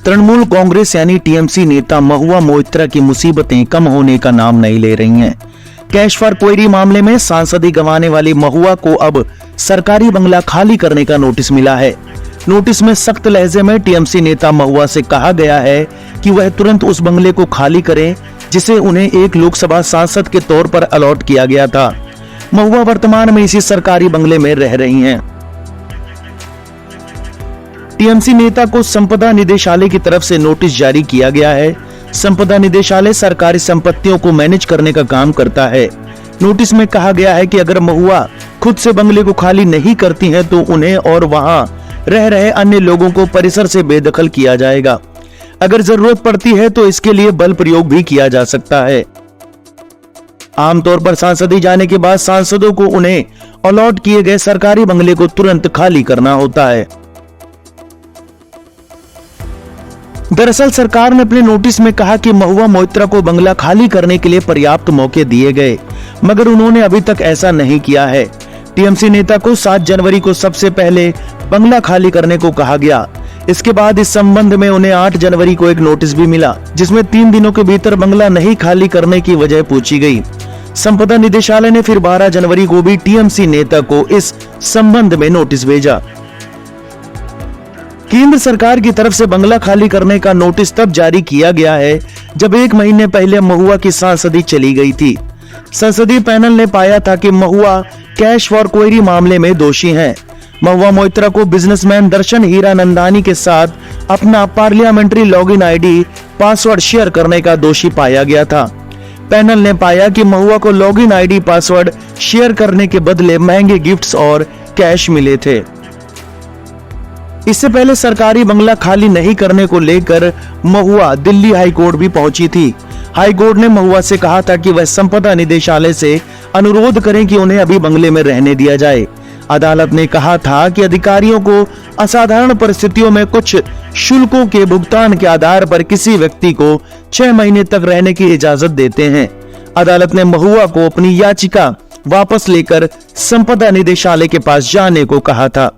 तृणमूल कांग्रेस यानी टीएमसी नेता महुआ मोइत्रा की मुसीबतें कम होने का नाम नहीं ले रही हैं। कैश फॉर क्वेरी मामले में सांसदी गंवाने वाली महुआ को अब सरकारी बंगला खाली करने का नोटिस मिला है। नोटिस में सख्त लहजे में टीएमसी नेता महुआ से कहा गया है कि वह तुरंत उस बंगले को खाली करें जिसे उन्हें एक लोकसभा सांसद के तौर पर अलॉट किया गया था। महुआ वर्तमान में इसी सरकारी बंगले में रह रही हैं। टीएमसी नेता को संपदा निदेशालय की तरफ से नोटिस जारी किया गया है। संपदा निदेशालय सरकारी संपत्तियों को मैनेज करने का काम करता है। नोटिस में कहा गया है कि अगर महुआ खुद से बंगले को खाली नहीं करती हैं तो उन्हें और वहां रह रहे अन्य लोगों को परिसर से बेदखल किया जाएगा। अगर जरूरत पड़ती है तो इसके लिए बल प्रयोग भी किया जा सकता है। आमतौर पर सांसदी जाने के बाद सांसदों को उन्हें अलॉट किए गए सरकारी बंगले को तुरंत खाली करना होता है। दरअसल सरकार ने अपने नोटिस में कहा कि महुआ मोइत्रा को बंगला खाली करने के लिए पर्याप्त मौके दिए गए, मगर उन्होंने अभी तक ऐसा नहीं किया है। टीएमसी नेता को 7 जनवरी को सबसे पहले बंगला खाली करने को कहा गया। इसके बाद इस संबंध में उन्हें 8 जनवरी को एक नोटिस भी मिला, जिसमें 3 दिनों के भीतर बंगला नहीं खाली करने की वजह पूछी गई। संपदा निदेशालय ने फिर 12 जनवरी को भी टीएमसी नेता को इस संबंध में नोटिस भेजा। केंद्र सरकार की तरफ से बंगला खाली करने का नोटिस तब जारी किया गया है जब 1 महीने पहले महुआ की सांसदी चली गई थी। संसदीय पैनल ने पाया था कि महुआ कैश फॉर क्वेरी मामले में दोषी हैं। महुआ मोइत्रा को बिजनेसमैन दर्शन हीरानंदानी के साथ अपना parliamentary login ID password share करने का दोषी पाया गया था। पैनल ने पाया कि महुआ को लॉगिन आईडी पासवर्ड शेयर करने के बदले महंगे गिफ्ट्स और कैश मिले थे। इससे पहले सरकारी बंगला खाली नहीं करने को लेकर महुआ दिल्ली हाई कोर्ट भी पहुंची थी। हाई कोर्ट ने महुआ से कहा था कि वह संपदा निदेशालय से अनुरोध करें कि उन्हें अभी बंगले में रहने दिया जाए। अदालत ने कहा था कि अधिकारियों को असाधारण परिस्थितियों में कुछ शुल्कों के भुगतान के आधार पर किसी व्यक्ति को 6 महीने तक रहने की इजाजत देते हैं। अदालत ने महुआ को अपनी याचिका वापस लेकर संपदा निदेशालय के पास जाने को कहा था।